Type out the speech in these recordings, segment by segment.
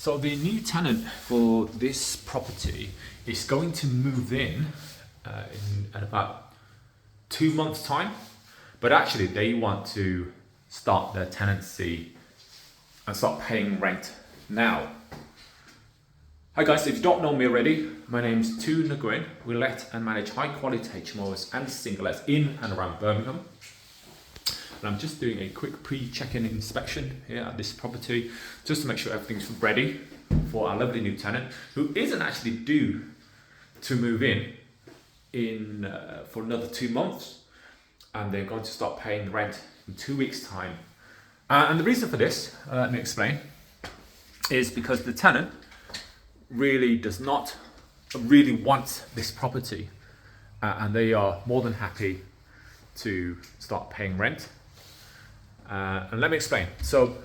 So the new tenant for this property is going to move in about 2 months' time, but actually they want to start their tenancy and start paying rent now. Hi guys, if you don't know me already, my name's Nguyen. We let and manage high quality HMOs and singlets in and around Birmingham. And I'm just doing a quick pre-check-in inspection here at this property, just to make sure everything's ready for our lovely new tenant, who isn't actually due to move in for another 2 months, and they're going to start paying rent in 2 weeks' time. And the reason for this, let me explain, is because the tenant really does not really want this property, and they are more than happy to start paying rent. And let me explain. So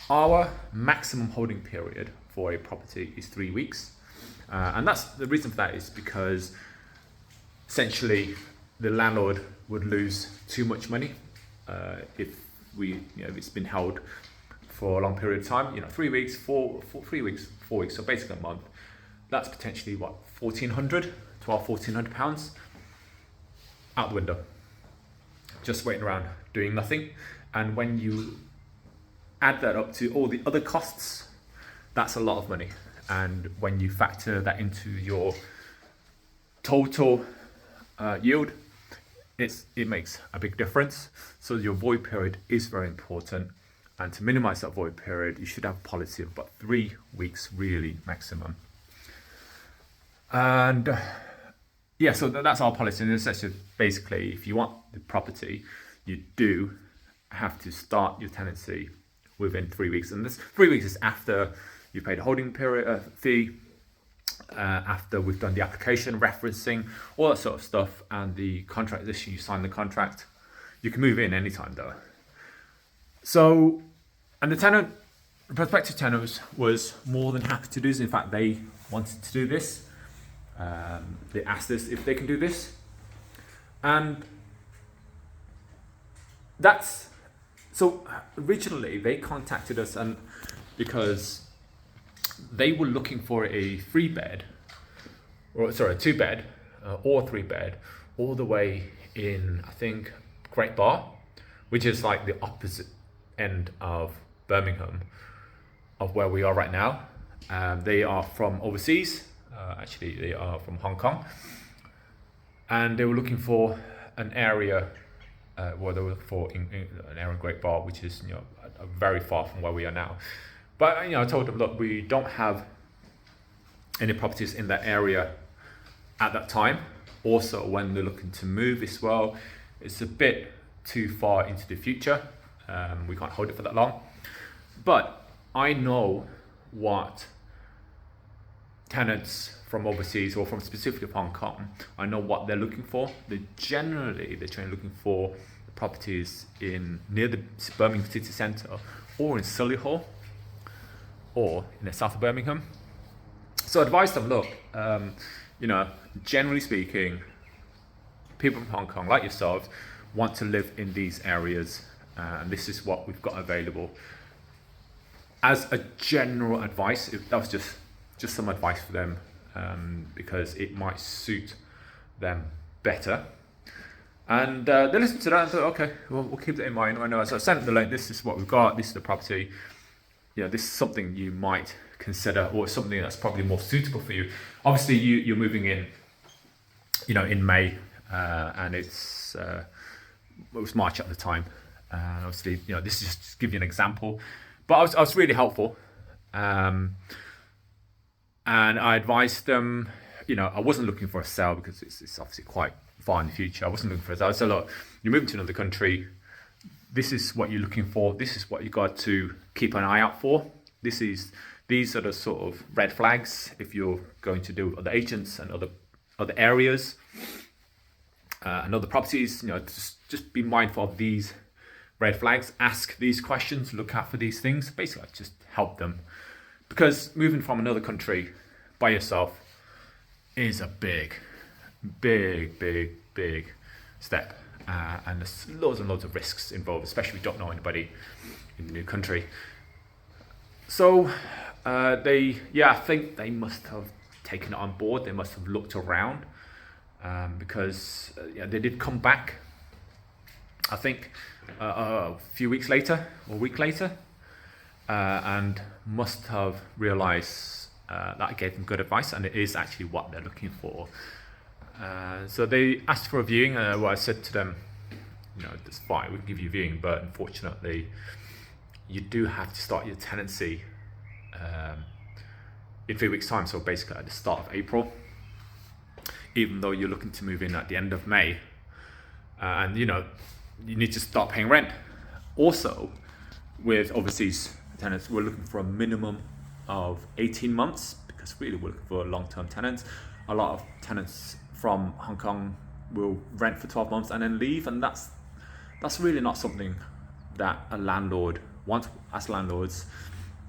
our maximum holding period for a property is 3 weeks, and that's the reason for that is because essentially the landlord would lose too much money if it's been held for a long period of time. 3 weeks, 4 weeks, so basically a month. That's potentially what, £1,400 out the window, just waiting around doing nothing. And when you add that up to all the other costs, that's a lot of money. And when you factor that into your total yield, it makes a big difference. So your void period is very important. And to minimize that void period, you should have a policy of about 3 weeks, really maximum. And yeah, so that's our policy. And it's basically, if you want the property, you do have to start your tenancy within 3 weeks. And this 3 weeks is after you paid a holding period fee, after we've done the application, referencing, all that sort of stuff, and the contract issue, you sign the contract. You can move in anytime though. So, and the prospective tenant was more than happy to do this. In fact, they wanted to do this. They asked us if they can do this. And so originally they contacted us and because they were looking for a 2-bed or 3-bed all the way in, I think, Great Bar, which is like the opposite end of Birmingham of where we are right now. They are from overseas, actually they are from Hong Kong, and they were looking for an area they were looking for in an area in Great Bar, which is very far from where we are now. But I told them, look, we don't have any properties in that area at that time. Also, when they're looking to move as well, it's a bit too far into the future. We can't hold it for that long. But I know what tenants from overseas or from specifically Hong Kong, I know what they're looking for. They're looking for properties near the Birmingham city centre, or in Solihull, or in the south of Birmingham. So I advise them, look, generally speaking, people from Hong Kong like yourselves want to live in these areas, and this is what we've got available. As a general advice, that was just some advice for them, because it might suit them better. And they listened to that and thought, okay, we'll keep that in mind. I know, so I sent them the link. This is what we've got. This is the property. This is something you might consider, or something that's probably more suitable for you. Obviously, you're moving in, in May, and it was March at the time. Obviously, this is just to give you an example. But I was really helpful. And I advised them, I wasn't looking for a sale because it's obviously quite far in the future. I wasn't looking for a sale. I said, look, you're moving to another country. This is what you're looking for. This is what you got to keep an eye out for. These are the sort of red flags if you're going to do with other agents and other areas and other properties. Just be mindful of these red flags. Ask these questions. Look out for these things. Basically, just help them, because moving from another country by yourself is a big step, and there's loads and loads of risks involved, especially if you don't know anybody in the new country. So I think they must have taken it on board. They must have looked around, because they did come back, I think, a few weeks later or a week later, and must have realized that I gave them good advice, and it is actually what they're looking for. So they asked for a viewing. Well, I said to them, that's fine, we can give you a viewing, but unfortunately, you do have to start your tenancy in 3 weeks' time. So basically, at the start of April, even though you're looking to move in at the end of May, and you need to start paying rent. Also, with overseas tenants, we're looking for a minimum of 18 months because really we're looking for long-term tenants. A lot of tenants from Hong Kong will rent for 12 months and then leave, and that's really not something that a landlord wants. As landlords,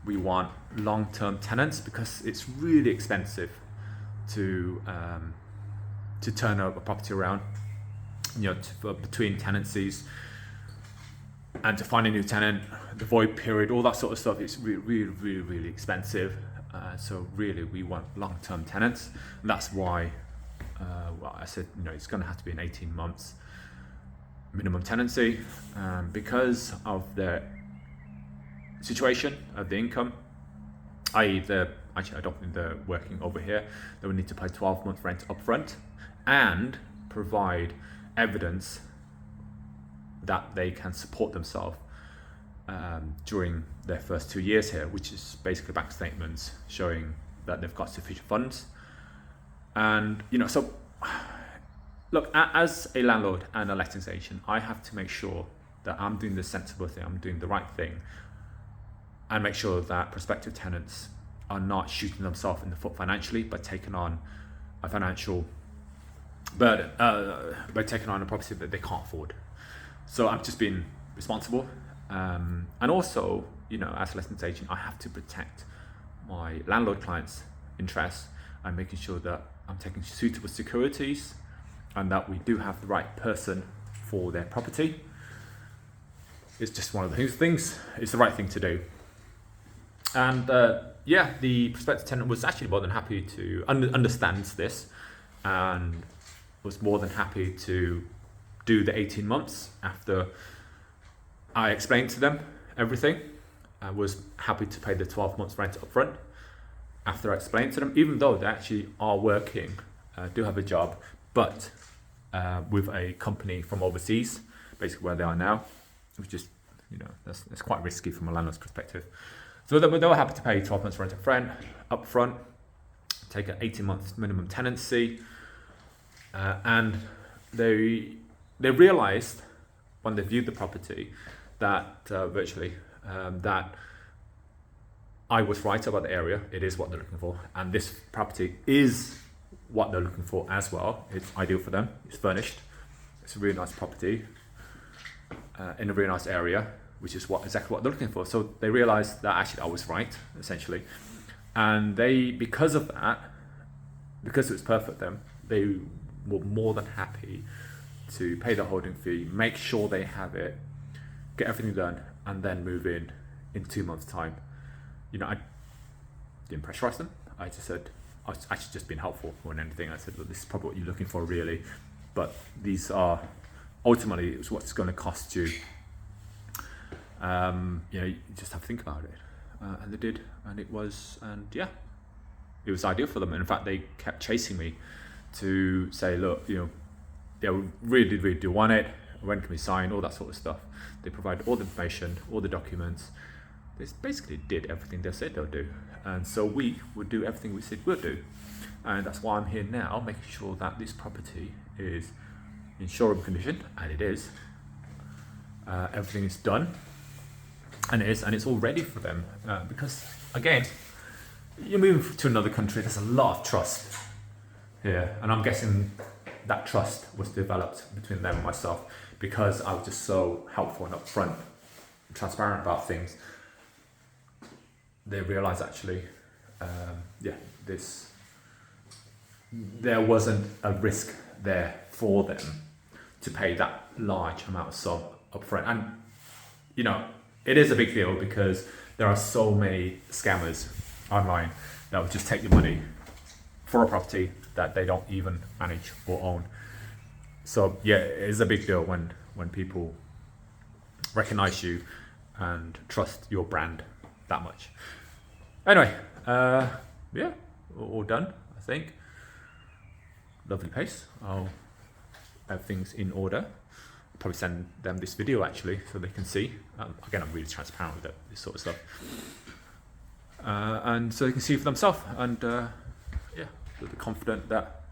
we want long-term tenants because it's really expensive to turn a property around, between tenancies, and to find a new tenant, the void period, all that sort of stuff. It's really expensive. So really, we want long-term tenants. And that's why, I said, it's going to have to be an 18 months minimum tenancy, because of the situation of the income, i.e. I don't think they're working over here. They would need to pay 12-month rent upfront and provide evidence that they can support themselves during their first 2 years here, which is basically bank statements showing that they've got sufficient funds. And so look, as a landlord and a lettings agent, I have to make sure that I'm doing the sensible thing, I'm doing the right thing, and make sure that prospective tenants are not shooting themselves in the foot financially by taking on a financial burden, by taking on a property that they can't afford. So I'm just being responsible, and also, as a lettings agent, I have to protect my landlord clients' interests and making sure that I'm taking suitable securities and that we do have the right person for their property. It's just one of those things. It's the right thing to do. And the prospective tenant was actually more than happy to understands this, and was more than happy to do the 18 months after I explained to them everything. I was happy to pay the 12 months rent up front after I explained to them, even though they actually are working, do have a job, but with a company from overseas, basically where they are now, which is, that's quite risky from a landlord's perspective. So they were happy to pay 12 months rent up front, take an 18 months minimum tenancy, and they realized when they viewed the property that that I was right about the area. It is what they're looking for, and this property is what they're looking for as well. It's ideal for them. It's furnished. It's a really nice property in a really nice area, which is exactly what they're looking for. So they realized that actually I was right, essentially, and because of that, because it was perfect for them, they were more than happy to pay the holding fee, make sure they have it, get everything done, and then move in 2 months' time. I didn't pressurize them. I just said, I was actually just being helpful more than anything. I said, look, this is probably what you're looking for, really, but these are ultimately it's what's going to cost you. You just have to think about it, and they did, and it was ideal for them. And in fact, they kept chasing me to say, look, we really do want it. When can we sign? All that sort of stuff. They provided all the information, all the documents. They basically did everything they said they'll do, and so we would do everything we said we'll do. And that's why I'm here now, making sure that this property is in showroom condition, and it is. Everything is done, and it's all ready for them, because again, you're moving to another country. There's a lot of trust here, and I'm guessing that trust was developed between them and myself because I was just so helpful and upfront and transparent about things. They realised actually, there wasn't a risk there for them to pay that large amount of sum upfront. And it is a big deal because there are so many scammers online that will just take your money for a property that they don't even manage or own. So yeah, it is a big deal when people recognize you and trust your brand that much. Anyway, yeah, all done, I think. Lovely place. Everything's in order. I'll probably send them this video actually so they can see. Again, I'm really transparent with this sort of stuff. And so they can see for themselves, and yeah, they'll be confident that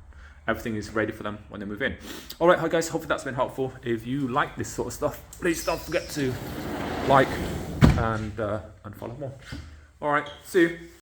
everything is ready for them when they move in. All right, hi guys, hopefully that's been helpful. If you like this sort of stuff, please don't forget to like and follow more. All right, see you.